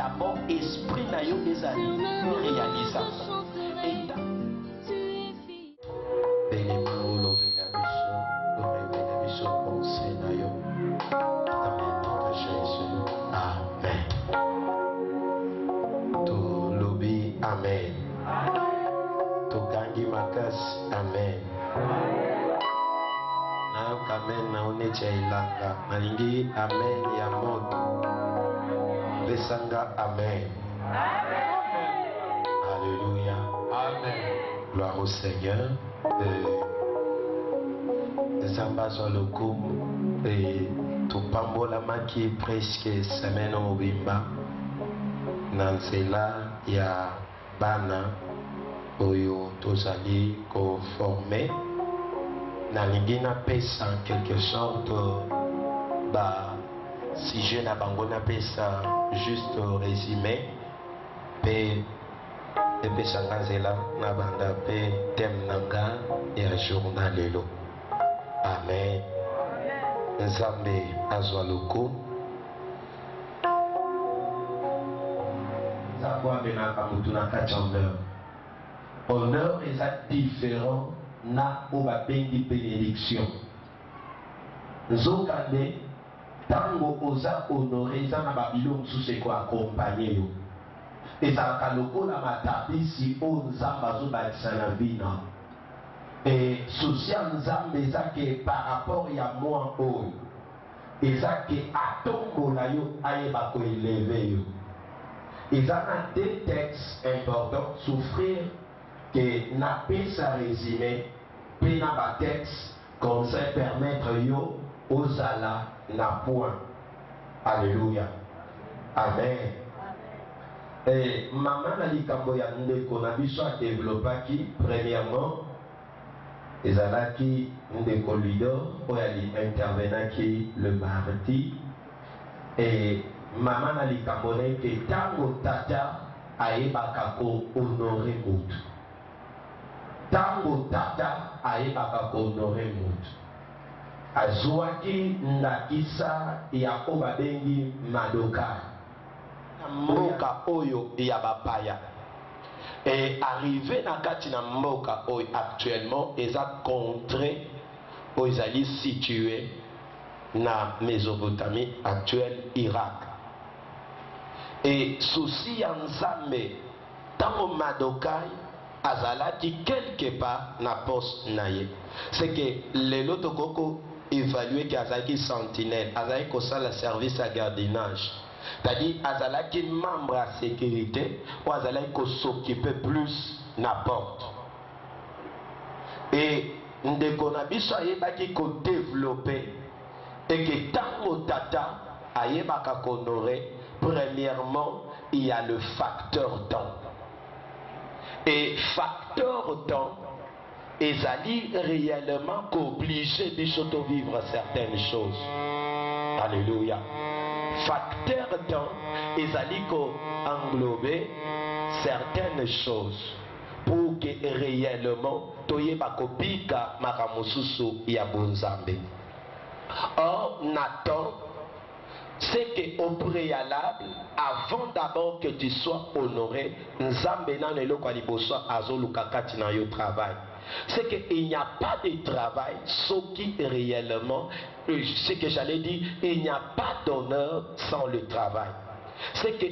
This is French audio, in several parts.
d'abord esprit na yo ezali réalisa et amen. Tokangi makas. Amen. Na amen na onecha ilanga. Nalingi amen ya moto. Pesanga amen. Alléluia. Amen. Gloire au Seigneur. Zamba sur le coup et tout pambola maki presque semaine au bimba. Nansela ya bana oyo tozali ko former na lingina pesa en quelque sorte ba si je na bango na pesa juste résumé pe pesa nganzela na banda pe tem nanga ya journal lelo. Amen. Nzambe azwa loko honneur est différent na obabengi bénédiction. Nzokande tango oza honoré za na babilo msuse ko accompagner yo. Ezalaka lokola matabisi o nzamba zo bakisa na bina. Et social nzambe ezake par rapport ya moi oyo. Ezake atongo na yo ayeba ko élever yo. Ils ont des textes importants, souffrir que n'a pas sa résumé, puis n'a pas texte comme ça permettre yo aux ala n'a point. Alléluia. Amen. Et maman a dit qu'on a vu soit développé qui premièrement ils ont qui des leader pour aller intervenir qui le mardi et maman a dit que tango tata aebaka ko honorer mutu. Tango tata aebaka ko honorer mutu. Azwaki ndakisa ya obabengi madoka. Mboka oyo ya bapaya. Et arrivé na kati na mboka oyo actuellement eza contrée oyo ezali situé na Mésopotamie actuelle Irak. Et souci ya nzambe tango Madokai azalaki quelque part na poste naye. C'est que lelo tokoko évaluer que azalaki sentinelle, azalaki kosala service à gardiennage. C'est-à-dire azalaki membre à sécurité ou azalaki s'occuper plus na porte. Et ndeko na biso ayebaki ko développer et que tango tata ayebaka honorer. Premièrement, il y a le facteur temps. Et facteur temps, ils allaient réellement qu'obliger de vivre certaines choses. Alléluia. Facteur temps, ils allaient qu'englober certaines choses pour que réellement, toye bakopika makamususu ya bonzambe. Or, Nathan, c'est qu'au préalable, avant d'abord que tu sois honoré, c'est qu'il n'y a pas de travail, ce qui réellement, ce que j'allais dire, il n'y a pas d'honneur sans le travail. C'est que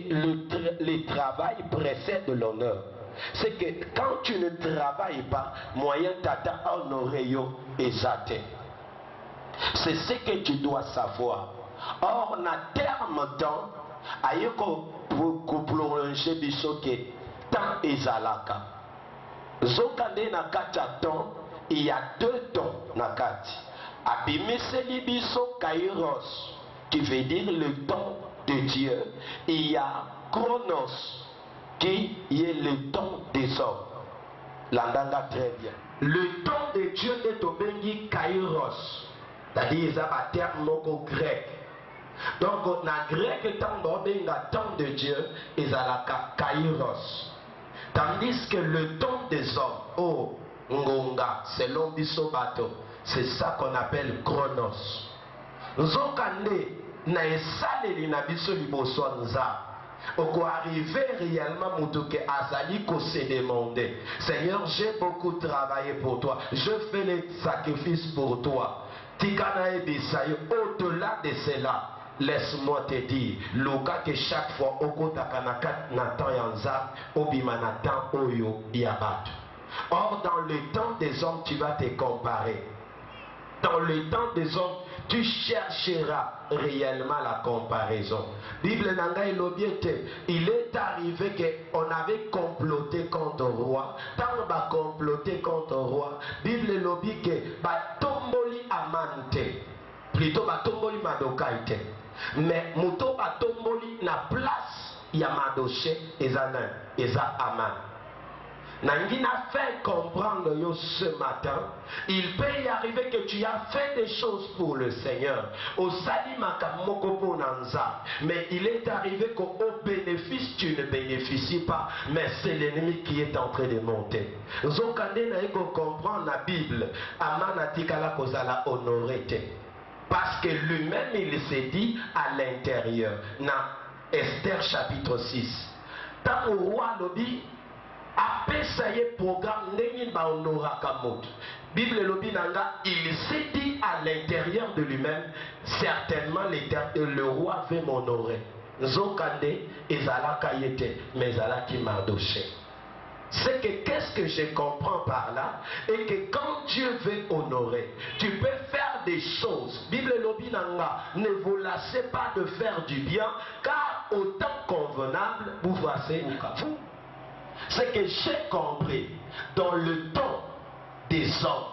le travail précède l'honneur. C'est que quand tu ne travailles pas, moyen tata honoré yo exaté. C'est ce que tu dois savoir. Or, na terme temps, ayeko pour prolonger bisoke temps ezalaka. Zokande na kati temps, il y a deux temps na kati. Abimiseli biso kairos, qui veut dire le temps de Dieu. Il y a chronos, qui est le temps des hommes. L'andanga très bien. Le temps de Dieu est au bengi kairos. C'est-à-dire, ça va terme moko grec. Donc, na grec, temps de Dieu, ils ont la kairos. Tandis que le temps des hommes, oh, ngonga, selon Bisobato, c'est ça qu'on appelle chronos. Zokande, na esaleli na biso liboso nza. Au arriver réellement, Moutouke Azali, qu'on s'est demandé, Seigneur, j'ai beaucoup travaillé pour toi, je fais les sacrifices pour toi. Tikanae Bisayo, au-delà de cela, laisse-moi te dire, Luka que chaque fois, Okotakanaka Nathan Yanza, Obima Nathan Oyo Yabat. Or, dans le temps des hommes, tu vas te comparer. Dans le temps des hommes, tu chercheras réellement la comparaison. Bible Nanga et l'objectif, il est arrivé qu'on avait comploté contre le roi. Tant on a comploté contre le roi, Bible l'objet que batomboli amante, plutôt batomboli madokaite. Mais muto batomboli na place yamadoche ezanan, eza aman. Nangina fait comprendre yo ce matin, il peut y arriver que tu as fait des choses pour le Seigneur. Au mais il est arrivé qu'au bénéfice tu ne bénéficies pas, mais c'est l'ennemi qui est en train de monter. Zokande na eko comprendre la Bible, amana tikala kozala honorete. Parce que lui-même il s'est dit à l'intérieur, dans Esther chapitre 6. Tant au roi lobi après ça y est programme n'engi ba honoraka moto. Bible lobi nanga, il s'est dit à l'intérieur de lui-même, certainement le roi veut m'honorer. Zokande ezalaka yete, mais ezalaki mardoché. C'est que qu'est-ce que je comprends par là, et que quand Dieu veut honorer, tu peux faire des choses. Bible lobi nanga, ne vous lassez pas de faire du bien, car au temps convenable, vous voici vous. C'est que j'ai compris, dans le temps des hommes,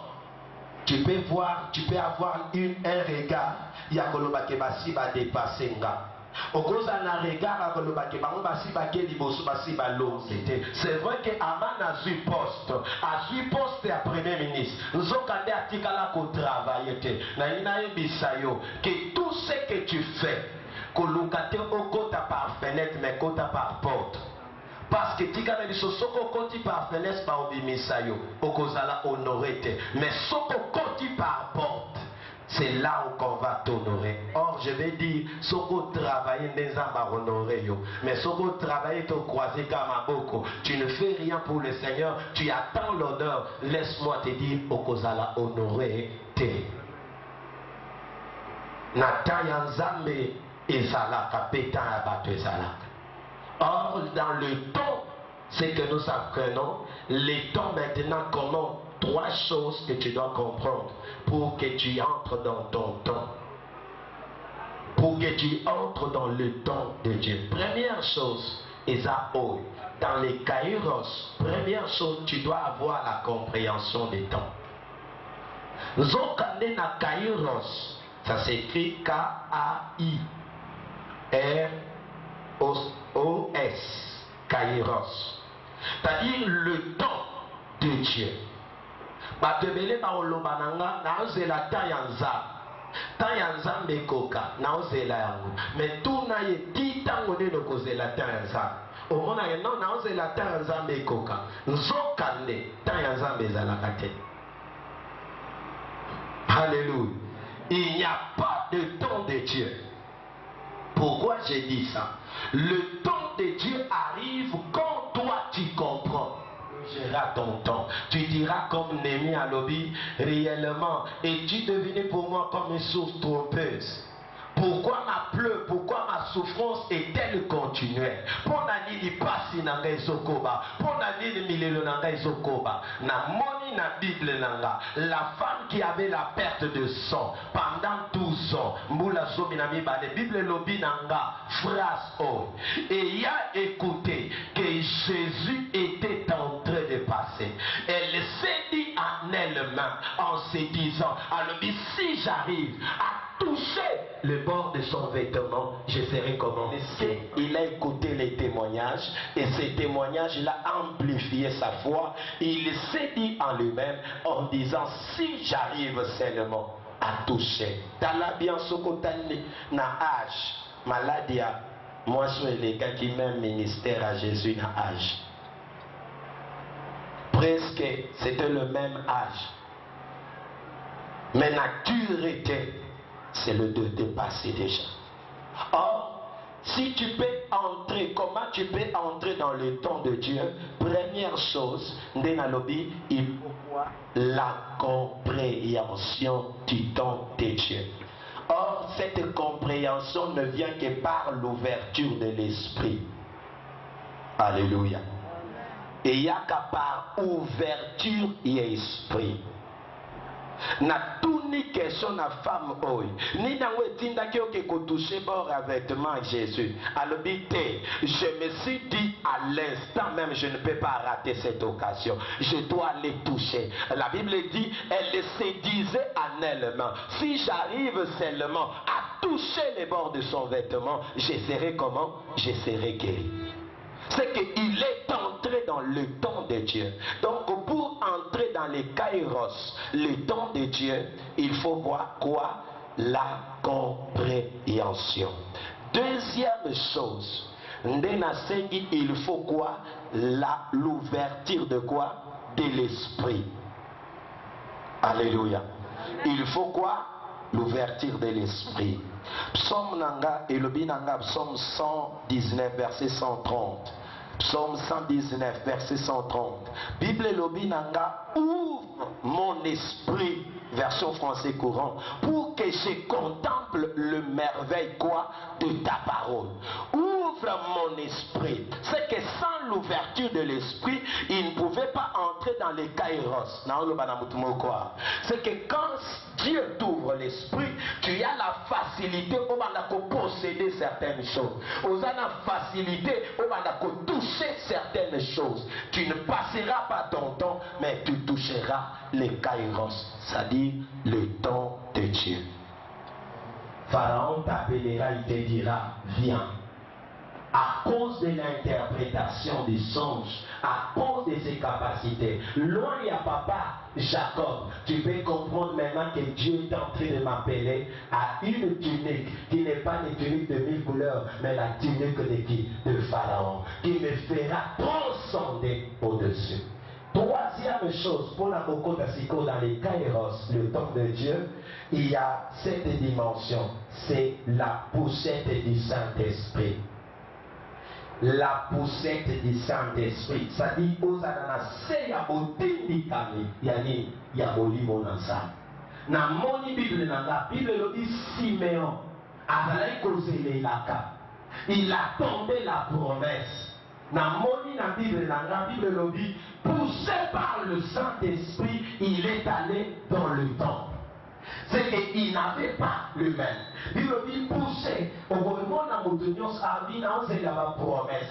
tu peux voir, tu peux avoir un regard, il y a kolobake basi ba dépasser nga. Okoza na regard à kolobake bango basi ba ke liboso basi ba longete. C'est vrai que Aman a eu poste à premier ministre. Nous avons quand atikala ko travailler te. Na ina bisayo que tout ce que tu fais, kolokate okota par fenêtre mais kota par porte. Parce que tika biso soko koti par fenêtre ba obimisayo okozala honorete, mais soko koti par porte, c'est là où qu'on va t'honorer. Or je vais dire soko travailler n'ezamba honorer yo, mais soko travailler te croiser kamaboko, tu ne fais rien pour le Seigneur, tu attends l'honneur. Laisse-moi te dire okozala honorer te. Nataya nzambe ezalaka peta abato ezalaka. Or, dans le temps, c'est que nous apprenons, les temps maintenant, comment trois choses que tu dois comprendre pour que tu entres dans ton temps. Pour que tu entres dans le temps de Dieu. Première chose, Esaïe, dans les Kairos, première chose, tu dois avoir la compréhension des temps. Zokande na Kairos, ça s'écrit K-A-I-R-O-S, Kairos. C'est-à-dire le temps de Dieu. Batebele ba olobananga na ozela tayanza. Tayanza mekoka na ozela yango. Mais tout na ye titango de kozela tayanza. Omona ye non na ozela tayanza mekoka. Nzokande tayanza bezalaka te. Alléluia. Il n'y a pas de temps de Dieu. Pourquoi j'ai dit ça? Le temps de Dieu arrive quand toi tu comprends. Tu géreras ton temps. Tu diras comme Némi à Lobi, réellement, es-tu devenu pour moi comme une source trompeuse? Pourquoi ma pleurs, pourquoi ma souffrance est-elle continuelle? Pour nani pasi nanga isokoba, pour nani milelo nanga isokoba. Na moni na Bible nanga, la femme qui avait la perte de sang pendant 12 ans, mbula somi na miba, la Bible lobi nanga, phrase oh, et il a écouté que Jésus était en train de passer. Elle s'est dit en elle-même, en se disant, alors si j'arrive à toucher le bord de son vêtement, je serai comment? Il a écouté les témoignages et ces témoignages, il a amplifié sa foi. Il s'est dit en lui-même en disant, si j'arrive seulement à toucher. Tala bien sokotani na âge, maladie, moi je suis les gars qui même ministère à Jésus na âge. Presque c'était le même âge. Mais nature était, c'est le de dépasser déjà. Or, Si tu peux entrer, comment tu peux entrer dans le temps de Dieu? Première chose, Ndenalobi, il faut quoi? La compréhension du temps de Dieu. Or, cette compréhension ne vient que par l'ouverture de l'esprit. Alléluia. Et il n'y a qu'à par ouverture et esprit. Na tuni question na femme oi ni nango etinda ki oke ko toucher bord vêtement Jésus. Alors je me suis dit à l'instant même, je ne peux pas rater cette occasion, je dois les toucher. La Bible dit, elle se disait en elle-même, si j'arrive seulement à toucher les bords de son vêtement, je serai comment? Je serai guéri. C'est qu'il est entré dans le temps de Dieu. Donc pour entrer dans les kairos, le temps de Dieu, il faut voir quoi? La compréhension. Deuxième chose, il faut quoi? L'ouverture de quoi? De l'esprit. Alléluia. Il faut quoi? L'ouverture de l'esprit. Psaume Nanga et le Binanga, psaume 119, verset 130. Psaume 119, verset 130. Bible et le Binanga, ouvre mon esprit, version français courant, pour que je contemple le merveille quoi? De ta parole. Ouvre mon esprit. C'est que sans l'ouverture de l'esprit, il ne pouvait pas entrer dans les kairos. C'est que quand Dieu t'ouvre l'esprit, tu as la facilité pour posséder certaines choses. Tu as la facilité pour toucher certaines choses. Tu ne passeras pas ton temps, mais tu toucheras les kairos, c'est-à-dire le temps de Dieu. Pharaon t'appellera, il te dira, viens. À cause de l'interprétation des songes, à cause de ses capacités. Loin il y a papa Jacob, tu peux comprendre maintenant que Dieu est en train de m'appeler à une tunique qui n'est pas une tunique de 1000 couleurs, mais la tunique de qui? De Pharaon, qui me fera transcender au-dessus. Troisième chose, pour la Boko Tassiko dans les Kairos, le temps de Dieu, il y a cette dimension, c'est la poussette du Saint-Esprit. La poussette du Saint-Esprit, ça dit aux ananasé ya botindi kami yani ya bolimo nansa. Na moni Bible nanga, Bible le dit Siméon azalaki kozelelaka. Il attendait la promesse. Na moni na Bible nanga, Bible le dit poussé par le Saint-Esprit, il est allé dans le temple. C'est qu'il n'avait pas le même. Il dit poussé. Au moment où nous avons promesse,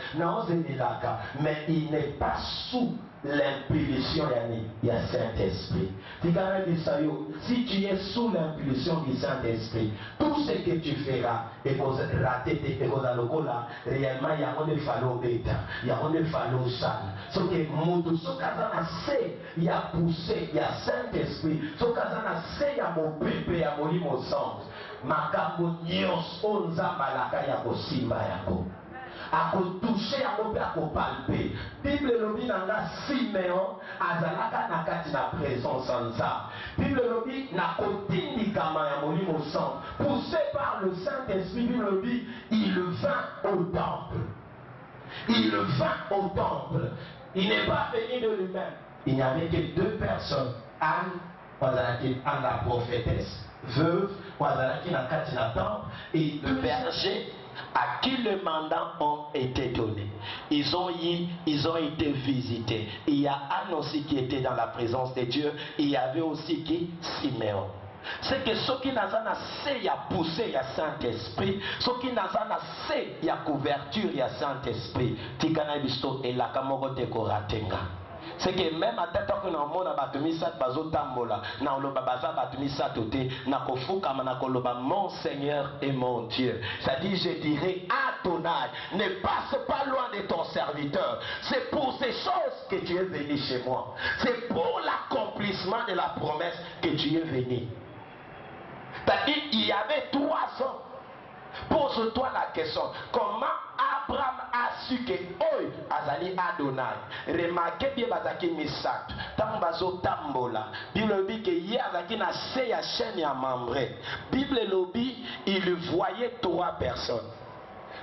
mais il n'est pas sous l'impulsion du Saint-Esprit. Si tu es sous l'impulsion du Saint-Esprit, tout ce que tu feras est raté tes là, réellement il y a un fallo bêta, il y a un fallo sale. Ce que Moudou, ce kazana c'est, il y a poussé, il y a Saint-Esprit, ce kazana c'est, il y a mon bébé, il y a mon limo sens. Makambo nyos onza malaka ya kosimba yako. Ako toucher yako pe ako palper. Bible lobi nanga Siméon azalaka na kati na présence enza. Bible lobi na kotindi kama ya molimo sang. Poussé par le Saint-Esprit, Bible lobi il vint au temple. Il vint au temple. Il n'est pas venu de lui-même. Il n'y avait que deux personnes. Anne, Anne la prophétesse, veuve, et le berger à qui le mandat ont été donnés. Ils ont été visités. Il y a Anne aussi qui était dans la présence de Dieu. Il y avait aussi qui? Siméon. C'est que ceux qui n'ont pas assez, il y a poussé, il y a Saint-Esprit. Ceux qui n'ont pas assez, il y a couverture, il y a Saint-Esprit. Tikana bisto et la kamoro te koratenga. C'est que même à tête que nous avons batumisa bazo tambola, na oloba baza batumisa toté, na kofuka na koloba mon Seigneur et mon Dieu. Ça dit je dirais Adonai, ne passe pas loin de ton serviteur. C'est pour ces choses que tu es venu chez moi. C'est pour l'accomplissement de la promesse que tu es venu. C'est-à-dire il y avait 3 ans. Pose-toi la question, comment Abraham a su que oi azali Adonai? Remarquez bien bazaki misak. Tambazo tambola. Bible lobi que hier azaki na se ya chaîne ya membre. Bible lobi il voyait 3 personnes.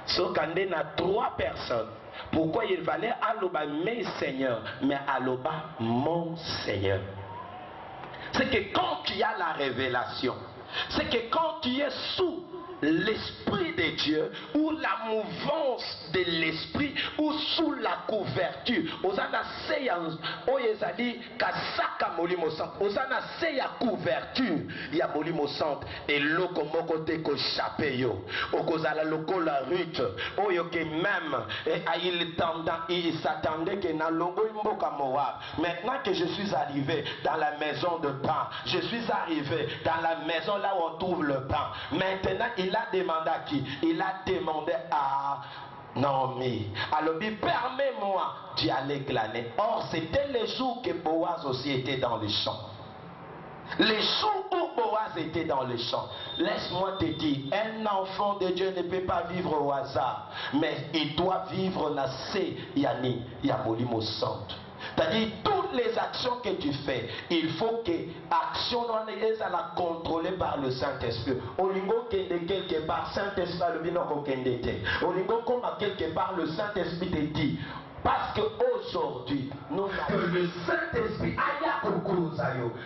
Sauf qu'on a 3 personnes. Pourquoi il fallait Aloba mes seigneurs, mais Aloba mon Seigneur. C'est que quand tu as la révélation, c'est que quand tu es sous l'Esprit de Dieu, ou la mouvance de l'Esprit, ou sous la couverture, osana seya oyezali kasaka molimo centre, osana seya couverture ya molimo centre, et loko moko te ko chape yo, okozala lokola Ruth, oyo que même il s'attendait que na longo mboka Moab. Maintenant que je suis arrivé dans la maison de pain, je suis arrivé dans la maison là où on trouve le pain. Maintenant il a demandé à qui? Il a demandé à Naomi. Alors, permets-moi d'y aller glaner. Or, c'était les jours que Boaz aussi était dans les champs. Les jours où Boaz était dans les champs. Laisse-moi te dire, un enfant de Dieu ne peut pas vivre au hasard, mais il doit vivre na se yani ya molimo santo. C'est-à-dire, toutes les actions que tu fais, il faut que l'action soit contrôlée par le Saint-Esprit. Olingo kende quelque part, Saint-Esprit le binoko kendete. Olingo comme quelque part, le Saint-Esprit te dit. Parce qu'aujourd'hui, nous avons le Saint-Esprit,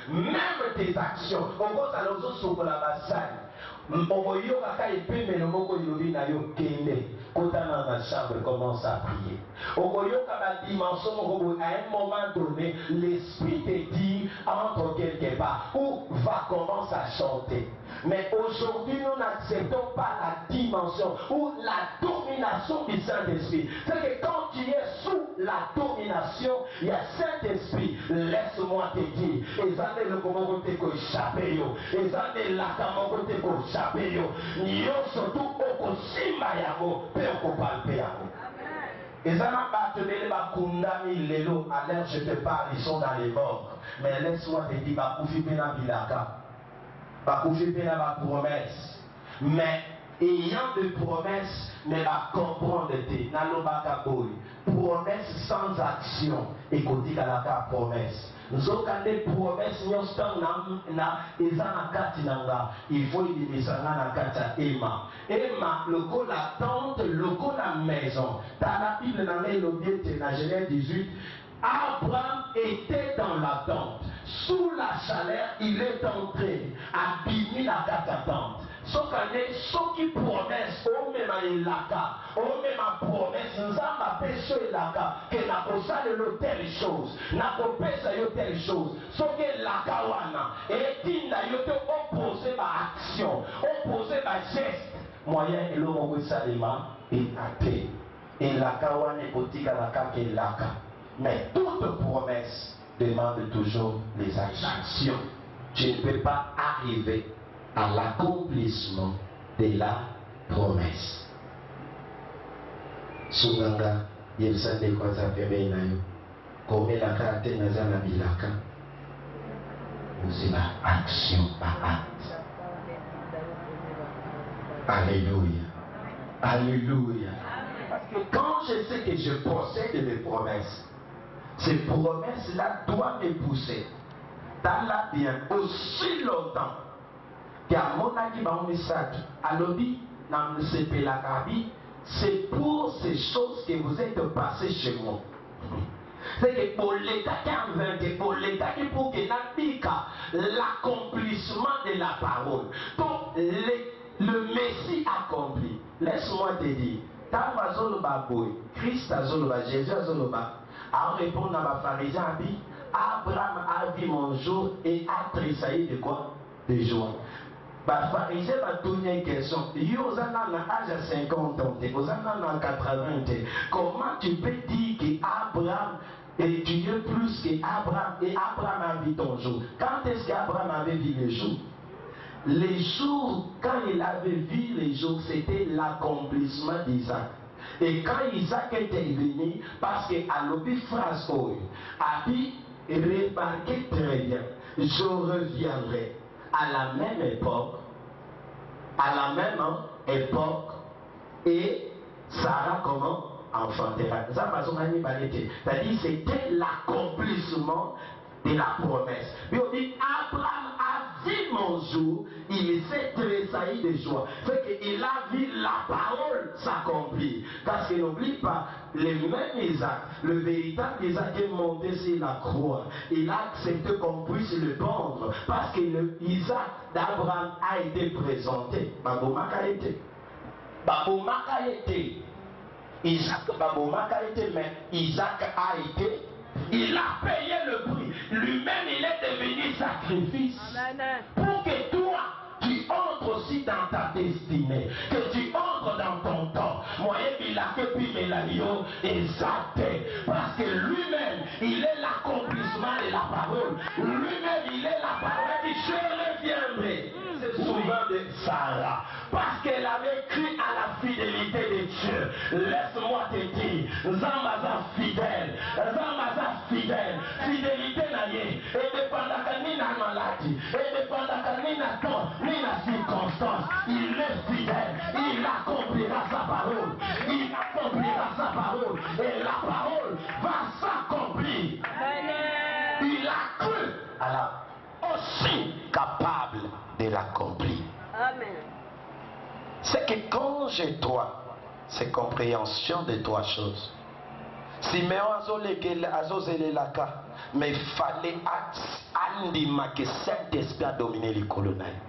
même tes actions, on va aller sur la bassane. Oyoka epeme le moko ilobi na yo kende kota na chambre commence à prier. Oyoka ba dimension moko à un moment donné l'esprit te dit entre quelque part ou va commencer à chanter. Mais aujourd'hui nous n'acceptons pas la dimension ou la domination du Saint-Esprit. C'est que quand tu es sous la domination, il y a Saint-Esprit, laisse-moi te dire, et ça c'est le comment vous te échapper yo, et ça c'est la comment vous te échapper yo, yo surtout au simba yamo, pe au palpe yamo. Et ça n'a pas tenu ma kundami lelo, à l'air je te parle, ils sont dans les morts. Mais laisse-moi te dire, ma koufi pena bilaka, ma koufi pena ma promesse. Mais ayant de promesses, mais la comprendre te, nalobaka boy, promesse sans action, et côté à la promesse. Nous avons des promesses, il faut y Emma, le go la tente, le go la maison. Dans la Bible, dans le Genèse 18, Abraham était dans la tente. Sous la chaleur, il est entré à Bini la tente. Sauf ceux qui promessent, on met ma promesse, nous avons péché là-bas, que n'a pas de telle chose, n'a pas péché telle chose. Sauf que la kawana, et il n'a pas opposé ma action, opposé ma geste. Moyen et l'homme salima et athée. Et la kawana est potika la kake laka. Mais toute promesse demande toujours les actions. Tu ne peux pas arriver à l'accomplissement de la promesse. Sunganga, il s'en est quoi ça fait bien nayo. Comme la carte nazana bilaka. Vous êtes action par acte. Alléluia. Alléluia. Parce que quand je sais que je possède mes promesses, ces promesses-là doivent me pousser dans la bien aussi longtemps. C'est pour ces choses que vous êtes passés chez moi. C'est que pour l'État qui a inventé, pour l'État qui pour que l'accomplissement de la parole. Donc le Messie accompli. Laisse-moi te dire, Christ a Jésus a en répondant à ma pharisien a dit, Abraham a vu mon jour et a tressailli de quoi? De joie. Les pharisiens m'ont donné une question. Vous avez un âge à 50 ans, vous avez un 80 ans. Comment tu peux dire qu'Abraham est Dieu plus qu'Abraham et Abraham a vu ton jour? Quand est-ce qu'Abraham avait vu les jours? Les jours, quand il avait vu les jours, c'était l'accomplissement d'Isaac. Et quand Isaac était venu, parce qu'à l'objet phrase, a dit, remarquez très bien, je reviendrai à la même époque, et Sarah comment enfantera. C'est-à-dire c'était l'accomplissement de la promesse. Mais on dit Abraham a vu mon jour, il s'est tressailli de joie. Fait qu'il a vu la parole s'accomplir. Parce qu'il n'oublie pas, le même Isaac, le véritable Isaac est monté sur la croix. Il a accepté qu'on puisse le pendre. Parce que Isaac d'Abraham a été présenté. Babomaka a été. Babomaka a été. Isaac Babomaka a été, mais Isaac a été. Il a payé le prix. Lui-même, il est devenu sacrifice. Amen. Pour que toi, tu entres aussi dans ta destinée. Que tu entres dans ton temps. Moyen il a que puis Mélanio exact. Parce que lui-même, il est l'accomplissement de la parole. Lui-même, il est la parole. Il dit, je reviendrai. C'est souvent de Sarah. Parce qu'elle avait cru à la fidélité de Dieu. Laisse-moi te dire, Zamaza fidèle. Zamaza fidèle. Fidélité naïe. Et dépendant ni na maladie. Et dépendant ni na temps, ni na circonstance. Il est fidèle. Il accomplira sa parole. Il accomplira sa parole. Et la parole va s'accomplir. Il a cru à la aussi capable de l'accomplir. Amen. C'est que quand j'ai toi, c'est compréhension de trois choses. Simeon azozelelaka, mais il fallait andima que Saint-Esprit a dominé les colonels.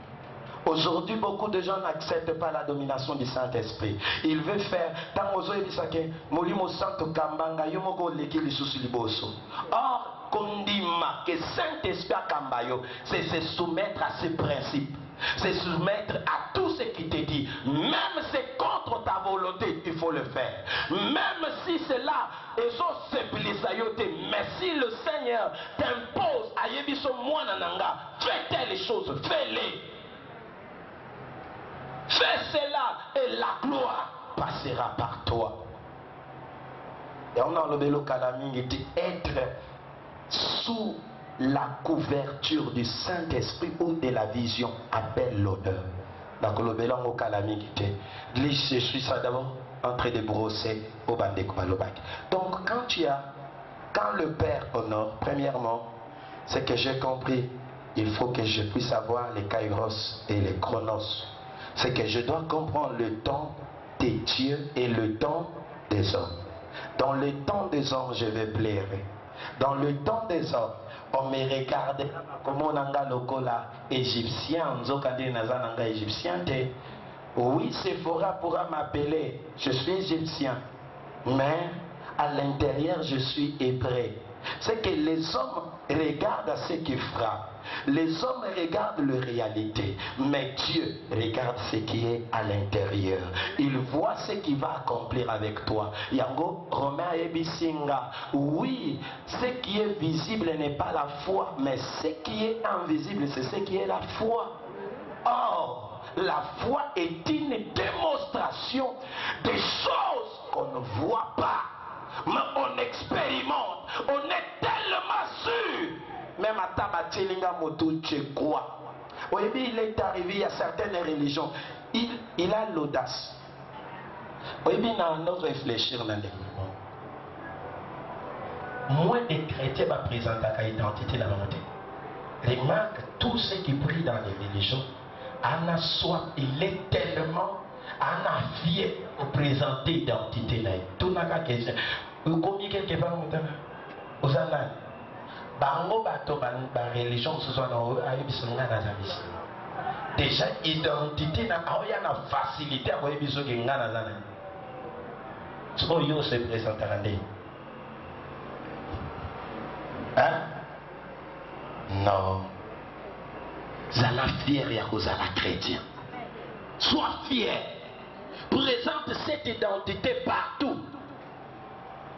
Aujourd'hui, beaucoup de gens n'acceptent pas la domination du Saint-Esprit. Ils veulent faire tant aux que molimo santo kambanga yomoko leki lisusu liboso. Or, kondima que Saint-Esprit a kambayo, c'est se soumettre à ses principes. C'est soumettre à tout ce qui te dit. Même si c'est contre ta volonté, il faut le faire. Même si c'est là, mais si le Seigneur t'impose à yebiso mwanananga, fais telle chose, fais-les. Fais cela et la gloire passera par toi. Et on a le vélo calamité, être sous la couverture du Saint-Esprit ou de la vision appelle l'honneur. Donc le vélo au calamité, je suis ça d'abord en train de brosser au bandé. Donc quand le Père honore, premièrement, c'est que j'ai compris, il faut que je puisse avoir les kairos et les chronos. C'est que je dois comprendre le temps des dieux et le temps des hommes. Dans le temps des hommes, je vais plaire. Dans le temps des hommes, on me regarde comme on a lokola égyptien, égyptien. Oui, Sephora pourra m'appeler, je suis égyptien, mais à l'intérieur, je suis hébreu. C'est que les hommes regardent à ce qui frappe. Les hommes regardent la réalité, mais Dieu regarde ce qui est à l'intérieur. Il voit ce qu'il va accomplir avec toi. Yango, Romain Ebisinga, oui, ce qui est visible n'est pas la foi, mais ce qui est invisible, c'est ce qui est la foi. Or, la foi est une démonstration des choses qu'on ne voit pas, mais on expérimente, on est tellement sûr. Même à Tabachelinga Moto Tchekwa. Il est arrivé à certaines religions. Il a l'audace. Il a un réfléchir dans les moments. Moins de chrétiens va présenter la identité dans la montée. Remarque, tous ceux qui prient dans les religions, Anna soit, il est tellement Anna fier pour présenter l'identité. Tout n'a qu'à question. Vous combien quelqu'un va monter aux annales? Bango bato ba religion ce soit dans ayebisonga na zamisi. Déjà identité na aoya na facilité à yebiso ke ngana zana. So yo se présente à l'année. Hein? Non. Zala fier ya kozala chrétien. Sois fier. Présente cette identité partout.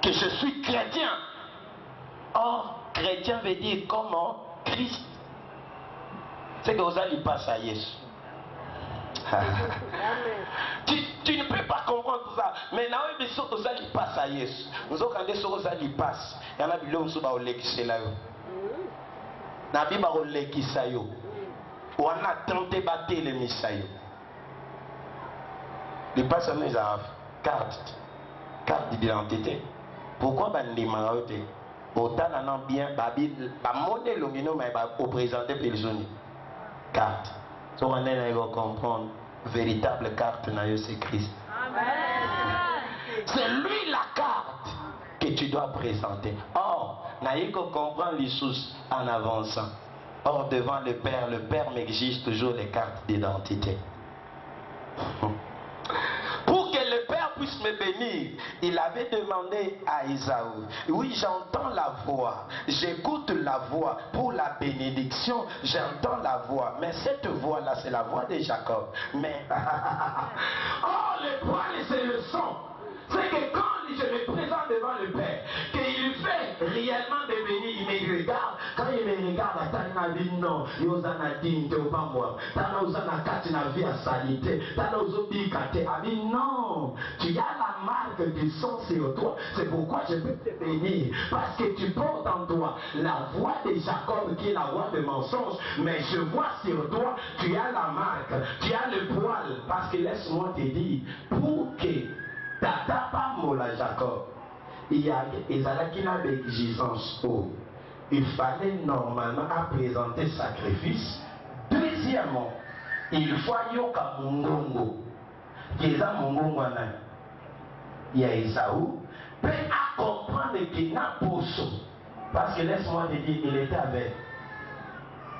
Que je suis chrétien. Or, chrétien veut dire comment Christ. C'est que vous allez passer à Jésus. Tu ne peux pas comprendre tout ça. Mais now, vous allez passer à Jésus. Nous avons dit que vous allez passer. Il y en a qui ont dit là. Nabi ba olekisa yo. On a tenté battre les misayo. Les passants nous ont carte d'identité. Pourquoi bandi maote? Autant non bien babi ba monnaie longino mais ba présenter personne. carte. So on est comprendre véritable carte c'est Christ. C'est lui la carte que tu dois présenter. Or, naïe comprendre les choses en avançant. Or, devant le Père m'exige toujours les cartes d'identité. Pour que le Père puisse me bénir, il avait demandé à Isaou, oui, j'entends la voix, j'écoute la voix pour la bénédiction, j'entends la voix, mais cette voix-là, c'est la voix de Jacob. Mais, oh, le poil, c'est le son. C'est que quand je me présente devant le Père, qu'il fait réellement de bénir, il me regarde. Quand il me regarde, il me dit non, il y a un digne, tu pas moi. Tu as un carte na vie à sanité. Tu as un dit non, tu as la marque du sang sur toi. C'est pourquoi je peux te bénir. Parce que tu portes en toi la voix de Jacob qui est la voix de mensonge. Mais je vois sur toi, tu as la marque, tu as le poil. Parce que laisse-moi te dire, pour que Tata pas mola Jacob, il y a une exigence. Il fallait normalement présenter sacrifice. Deuxièmement, il faut yoka mungongo. Kiza mungongo na il y a Isaou peut à comprendre qu'il n'a pas ça. Parce que laisse-moi te dire, il était avec,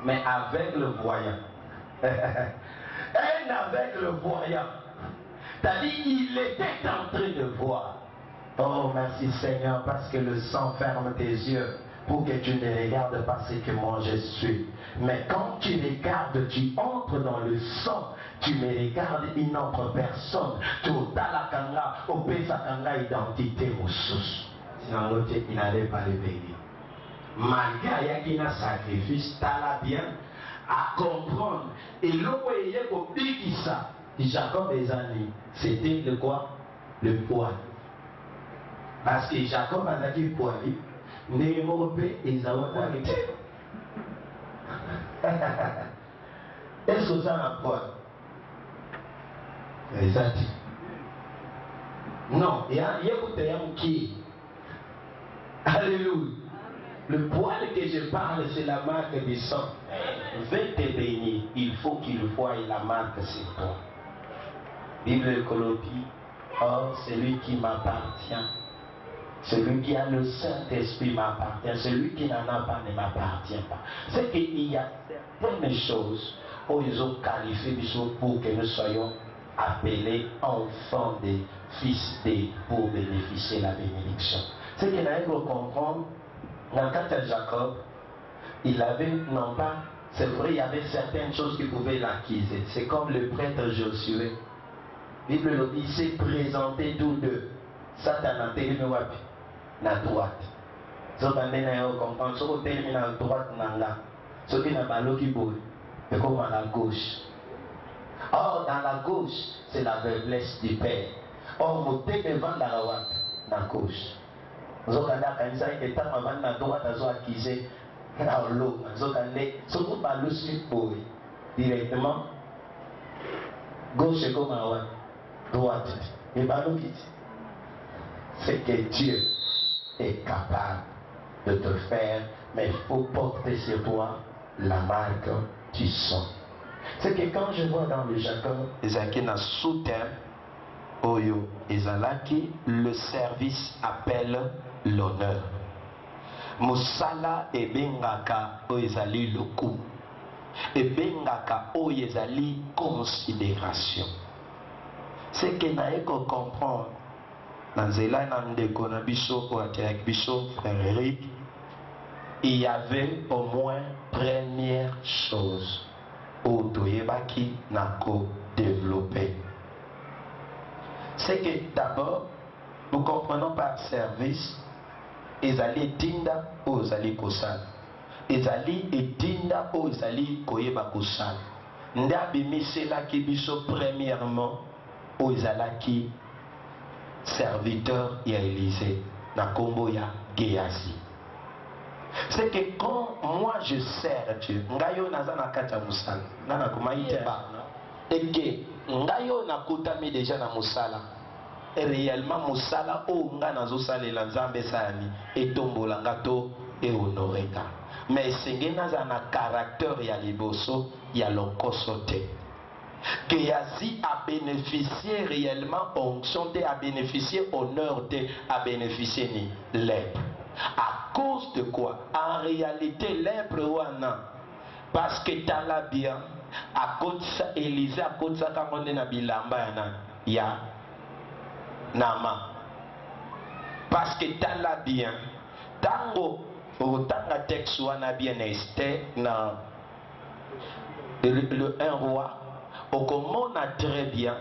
mais avec le voyant. Un avec le voyant. C'est-à-dire il était en train de voir. Oh merci Seigneur, parce que le sang ferme tes yeux pour que tu ne regardes pas ce que moi je suis. Mais quand tu regardes, tu entres dans le sang, tu me regardes une autre personne. Tu as la kanga, au pesa kanga identité moussus. Sinon il n'allait pas le bénir. Malgré qu'il y a un sacrifice, tu as bien à comprendre. Et l'eau il y a qui ça. Jacob et Zani, c'était le quoi? Le poil. Parce que Jacob a dit poil. Némorpé et Zawa arrêté. Est-ce que ça a un poil? Exact. Non, il y a un qui. Alléluia. Le poil que je parle, c'est la marque du sang. Veux te bénir, il faut qu'il voie la marque sur toi. Bible de Colombie, oh, celui qui m'appartient, celui qui a le Saint-Esprit m'appartient, celui qui n'en a pas ne m'appartient pas. C'est qu'il y a certaines choses où ils ont qualifié pour que nous soyons appelés enfants des fils des pour bénéficier de la bénédiction. C'est qu'il a faut comprendre, dans le cas de Jacob, il avait non pas, c'est vrai, il y avait certaines choses qui pouvaient l'acquiser. C'est comme le prêtre Josué. La Bible dit, s'est présenté tous deux. Satan a terminé à droite. Ce qu'on a comprendre, ce qu'on termine à droite, ce qui n'a pas l'eau qui bouge, c'est comme à la gauche. Or, dans la gauche, c'est la faiblesse du Père. Or, vous êtes devant la droite, la gauche. Vous avez quand ça est avant la droite, vous avez acquis dans l'eau. Vous avez ce qu'on a l'eau sur directement. Gauche, c'est comme à droite. Droite. Et pas l'eau qui c'est que Dieu est capable de te faire, mais il faut porter sur toi la marque du sang. C'est que quand je vois dans le Jacob, Ezaki n'a soutien, Oyo, Ezalaki, le service appelle l'honneur. Musala et Bengaka, Oezali le coup. Et Bengaka, Oezali considération. C'est que n'a qu'on comprend. Dans Zéla, frère Eric, il y avait au moins première chose où Doyebaki n'a qu'à développer. C'est que d'abord, nous comprenons par service, Ezali Dinda ou Ezali Kosal. Ezali et Dinda ou Ezali Koyeba Kosal. Ndabi Misela qui biso premièrement ou Ezalaki serviteur ya Élysée, na kombo ya Géasi. C'est que quand moi je sers Dieu, ngayo nazana kata musala, nana kumaite ba, et que ngayo na kutami déjà na musala, et réellement musala o nga nazo salela nzambe sani, et tombola ngato et honoreka. mais c'est un caractère ya liboso ya lokoso te. Que Yazi a bénéficié réellement onction te, a bénéficié honneur te, a bénéficié ni lèpre. À cause de quoi? En réalité, lèpre wana, parce que tala bien, à cause ça, Élisée à cause ça quand on est na bilamba ya nama. Parce que tala bien, tango tanga texte wana bien Esther na le 1 roi. Au comment on a très bien,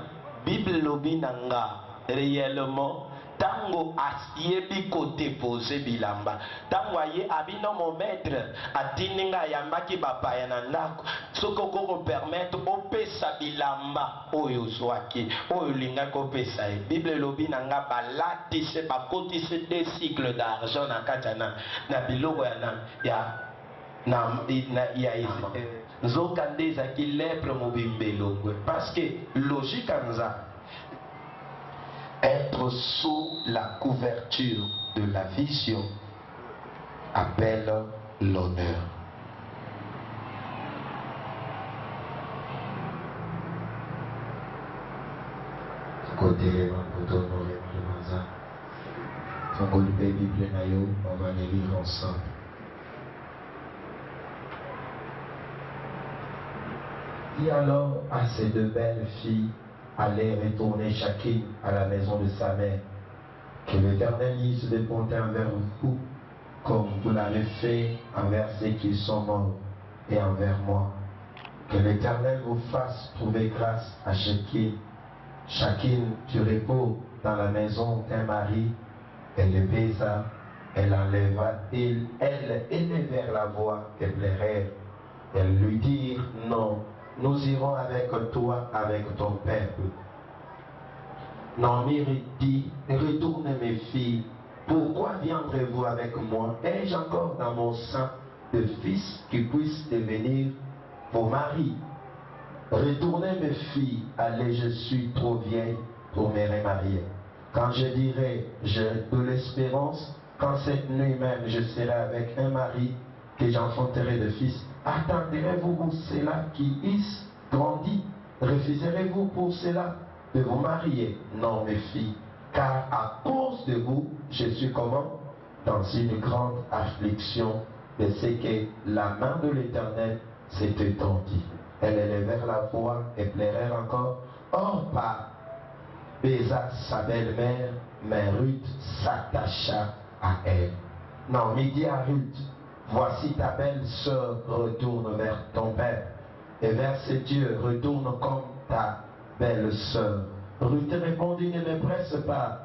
Bible lobi nanga réellement tango asiebi côté posé bilamba tango aye abino mon maître atininga yambaki bapaya na ndako soko ko permettre opesa bilamba oyo zwaki oyo linga ko pesa e Bible lobi nanga balati se bakoti se des cycles d'argent na katana na biloko ya nzokande ezaki lèpre mobimbelongwe parce que logique anza être sous la couverture de la vision appelle l'honneur. Côté on va les lire ensemble. Dit alors à ces deux belles filles, allez retourner chacune à la maison de sa mère. Que l'Éternel lise des bontés envers vous, comme vous l'avez fait envers ceux qui sont morts et envers moi. Que l'Éternel vous fasse trouver grâce à chacune du repos dans la maison d'un mari. Elle le baisa, elle élevèrent la voix et pleurèrent. Elles lui dirent non. Nous irons avec toi, avec ton peuple. Naomi dit, retournez mes filles, pourquoi viendrez-vous avec moi? Ai-je encore dans mon sein de fils qui puissent devenir vos maris? Retournez mes filles, allez, je suis trop vieille pour me remarier. Quand je dirai, j'ai de l'espérance, quand cette nuit même je serai avec un mari, que j'enfanterai de fils, attendrez-vous pour cela qui hisse grandit? Refuserez-vous pour cela de vous marier? Non, mes filles, car à cause de vous, je suis comment? Dans une grande affliction de ce que la main de l'Éternel s'est étendue. Elle élevèrent la voix et pleurèrent encore. Orpa baisa sa belle-mère, mais Ruth s'attacha à elle. Non, dit à Ruth, voici ta belle-sœur retourne vers ton père et vers ses dieux, retourne comme ta belle-sœur. Ruth répondit, ne me presse pas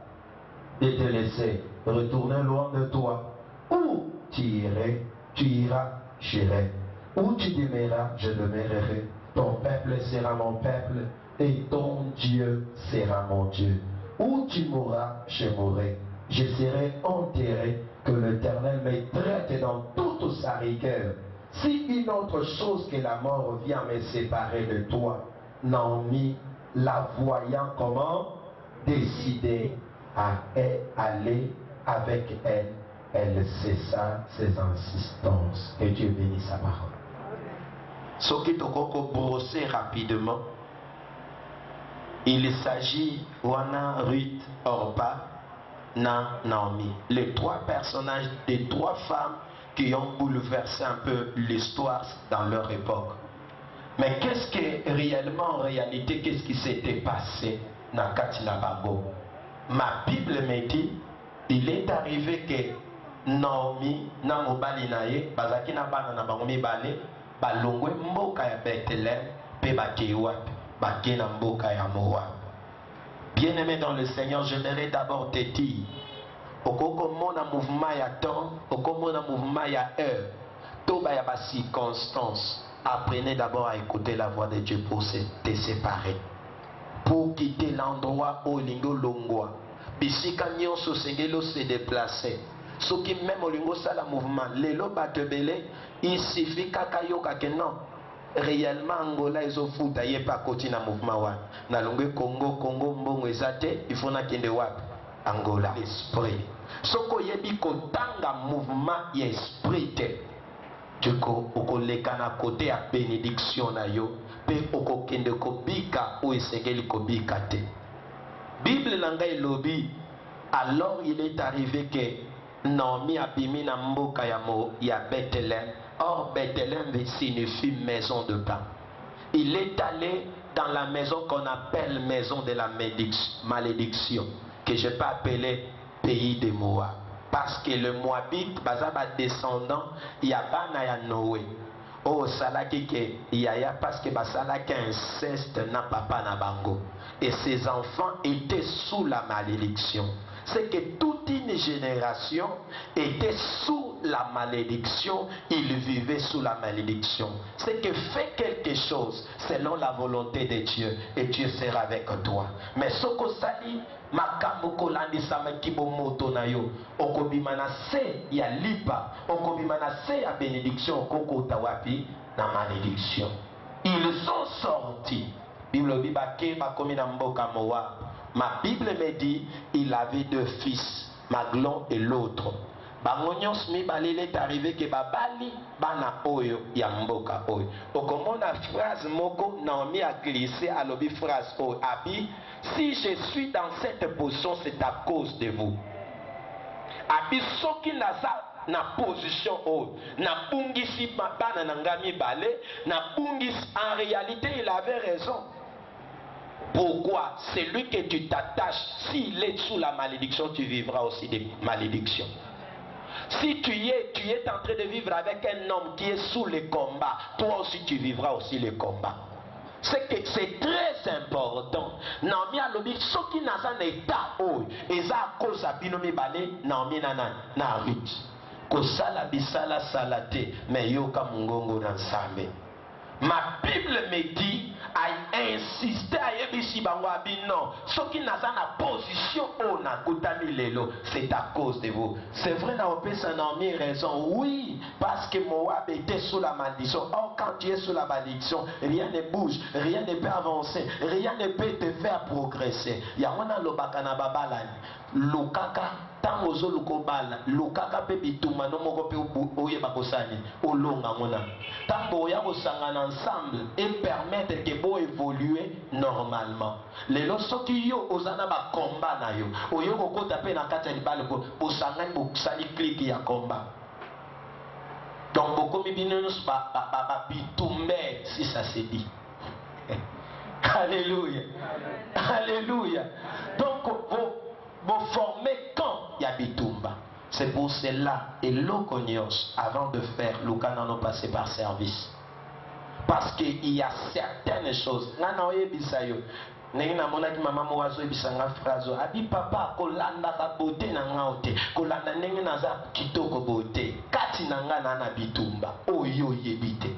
de te laisser retourner loin de toi. Où tu iras, j'irai. Où tu demeureras, je demeurerai. Ton peuple sera mon peuple et ton Dieu sera mon Dieu. Où tu mourras, je mourrai. Je serai enterré, que l'Éternel me traite dans toute sa rigueur. Si une autre chose que la mort vient me séparer de toi, Naomi, la voyant comment, décidée à aller avec elle, elle cessa ses insistances. Et Dieu bénit sa parole. Ce qui te brosser rapidement, il s'agit Wana, Ruth, Orpa, Naomi. Les trois personnages des trois femmes qui ont bouleversé un peu l'histoire dans leur époque. Mais qu'est-ce que réellement, en réalité, qu'est-ce qui s'était passé dans Katinabago? Ma Bible me dit, il est arrivé que Naomi, Namobali naye, Bazaki na bana na bango mibale, balongwe mboka ya Bethléem, pe bakewa, bakena mboka ya Moab. Bien-aimé dans le Seigneur, j'aimerais d'abord te dire, au comment un mouvement ya temps, au comment un mouvement ya heure, tout ba ya ba circonstance. Apprenez d'abord à écouter la voix de Dieu pour te séparer, pour quitter l'endroit où lingo longwa. Bisika nyonso sengelo se déplacer. Ce qui même au lingo ça la mouvement, lelo batebele, il suffit kakayoka que non. Réellement Angola ils ont foutu aye pas côté na mouvement wa. Na longue Congo mbongo ezate, il faut na kende wap Angola l'esprit. Soko yebi kotanga mouvement ya esprit te. okoleka na côté ya bénédiction na yo pe okokende kobika ou esengeli kobika te. Bible nanga elobi, alors il est arrivé que Naomi abimi na mboka ya Bethléem. Or Bethléem signifie maison de pain. Il est allé dans la maison qu'on appelle maison de la malédiction, que je peux appeler pays de Moab. Parce que le Moabite, bazaba descendant, yabana ya Noé. Oh, salaki ke yaya parce que basalaki inceste na papa na bango. Et ses enfants étaient sous la malédiction. C'est que toute une génération était sous la malédiction, ils vivaient sous la malédiction. C'est que fais quelque chose selon la volonté de Dieu et Dieu sera avec toi. Mais ce que ça dit, makambo kolandi sama kibomoto na yo okobimana se ya lipa okobimana se ya bénédiction okoko tawapi na malédiction. Ils sont sortis. Bible bibake bakomi na mboka Moab. Ma Bible me dit il avait deux fils, Maglon et l'autre. Bangonyos mi balil est arrivé que babali bana oyo ya mboka oyo. Okomona phrase moko Naomi a glissé à l'obi phrase oyo abi. Si je suis dans cette position, c'est à cause de vous. Abi soki naza na position oyo na bungisi bana nangami balé na bungisi. En réalité il avait raison. Pourquoi? C'est lui que tu t'attaches. S'il est sous la malédiction, tu vivras aussi des malédictions. Si tu es en train de vivre avec un homme qui est sous le combat, toi aussi tu vivras aussi le combat. C'est que c'est très important. Naomi a lobi soki naza na état oyo eza a cause ya bino mibale Naomi na Ruth. Kosala bisala salate mais yoka mungongo na Nzambe. Ma Bible me dit à insister à yebisi bango abi non. Soki naza na position o na kutami lelo, c'est à cause de vous. C'est vrai na opesa Naomi raison. Oui, parce que Moab était sous la malédiction. Or quand tu es sous la malédiction, rien ne bouge, rien ne peut avancer, rien ne peut te faire progresser. Yangona lobaka na babala lokaka tango zo lukobala lokaka pe bituma no moko pe oye bakosani olonga mona tango ya kosangana ensemble et permettre que bo évoluer normalement. Lelo soki yo ozana ba combat na yo oyo kokota pe na kati ya libale ko osangani bosali clique ya combat. Donc beaucoup mibinus ba bitumbe si ça se dit. Alléluia. Alléluia. Donc vous formez quand il y a bitumba. C'est pour cela et l'okonios avant de faire l'ukana no passer par service. Parce qu'il y a certaines choses. Nana oye bisayo. Nengi na mona ki mama mo wazo bisanga frazo. Abi papa kolanda ka bote na ngaote. Kolanda nengi na za kitoko bote. Kati na nga na bitumba. Oyo yebite.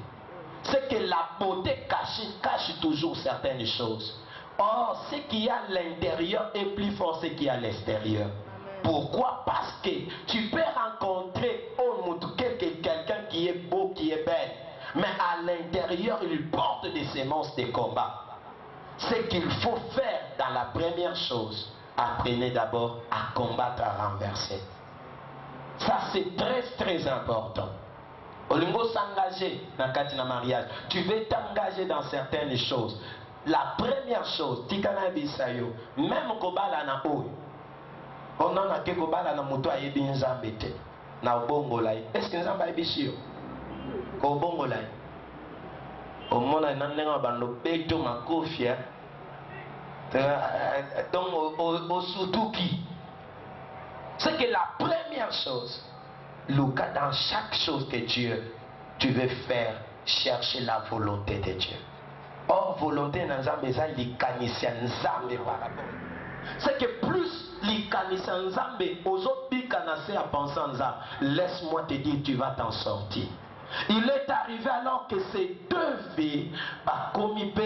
C'est que la beauté cache toujours certaines choses. Or, ce qu'il y a à l'intérieur est plus fort que ce qu'il y a à l'extérieur. Pourquoi? Parce que tu peux rencontrer quelqu'un qui est beau, qui est belle, mais à l'intérieur, il porte des semences de combat. Ce qu'il faut faire dans la première chose, apprenez d'abord à combattre, à renverser. Ça, c'est très très important. Olingo s'engager dans le mariage. Tu veux t'engager dans certaines choses. La première chose, tikana bisayo, même kobala na oyo. On a ke kobala na muto ayebi nzambe te. Na obongo lai. Est-ce que nzambe ayebisi yo? Ko obongo lai. Omona na nenga bando beto makofia. Donc au sutuki. C'est que la première chose, Lucas, dans chaque chose que tu veux faire, chercher la volonté de Dieu. Or, volonté dans Nzambe, c'est l'ikanisia Nzambe par rapport. C'est que plus l'ikanisia Nzambe, aux autres bikanase à penser en Nzambe, laisse-moi te dire, tu vas t'en sortir. Il est arrivé alors que ces deux filles, Bakomipe,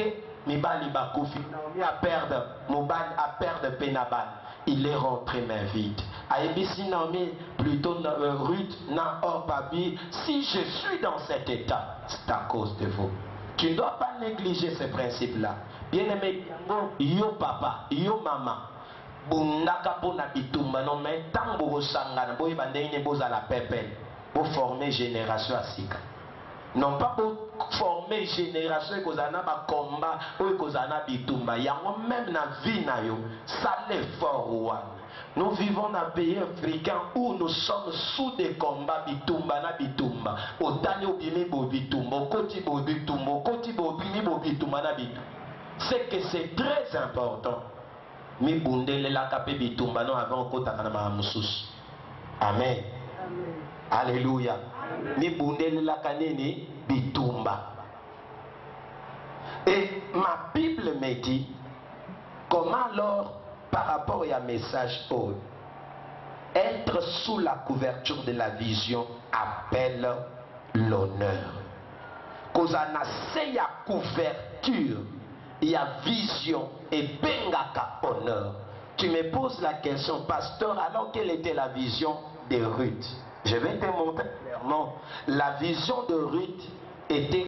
Mibali Bakofi, Naomi a perdre Penaban. Il est rentré main vide. Aïbisi Naomi, plutôt Ruth, Nahor, Pabi, si je suis dans cet état, c'est à cause de vous. Tu ne dois pas négliger ces principes-là. Bien-aimé, yo papa, yo maman, bundaka pona bitumba non mais tango sangana boy bandene boza la pepe pour former génération asika. Non pas pour former génération et kozana ba combat ou kozana bitumba. Yango même na vie na yo, ça l'effort one. Nous vivons dans un pays africain où nous sommes sous des combats bitumba na bitumba. Otani obimi bo bitumba, okoti bo bitumba, okoti bo obimi bo bitumba na bitumba. C'est que c'est très important. Mi bundele la kapé bitumba non avant kota kana ma musus. Amen. Alléluia. Mi bundele la kanini bitumba. Et ma Bible me dit comment alors par rapport à message haut, être sous la couverture de la vision appelle l'honneur. Cause il y a couverture, il y a vision et bengaka honneur. Tu me poses la question, pasteur, alors quelle était la vision de Ruth? Je vais te montrer clairement. La vision de Ruth était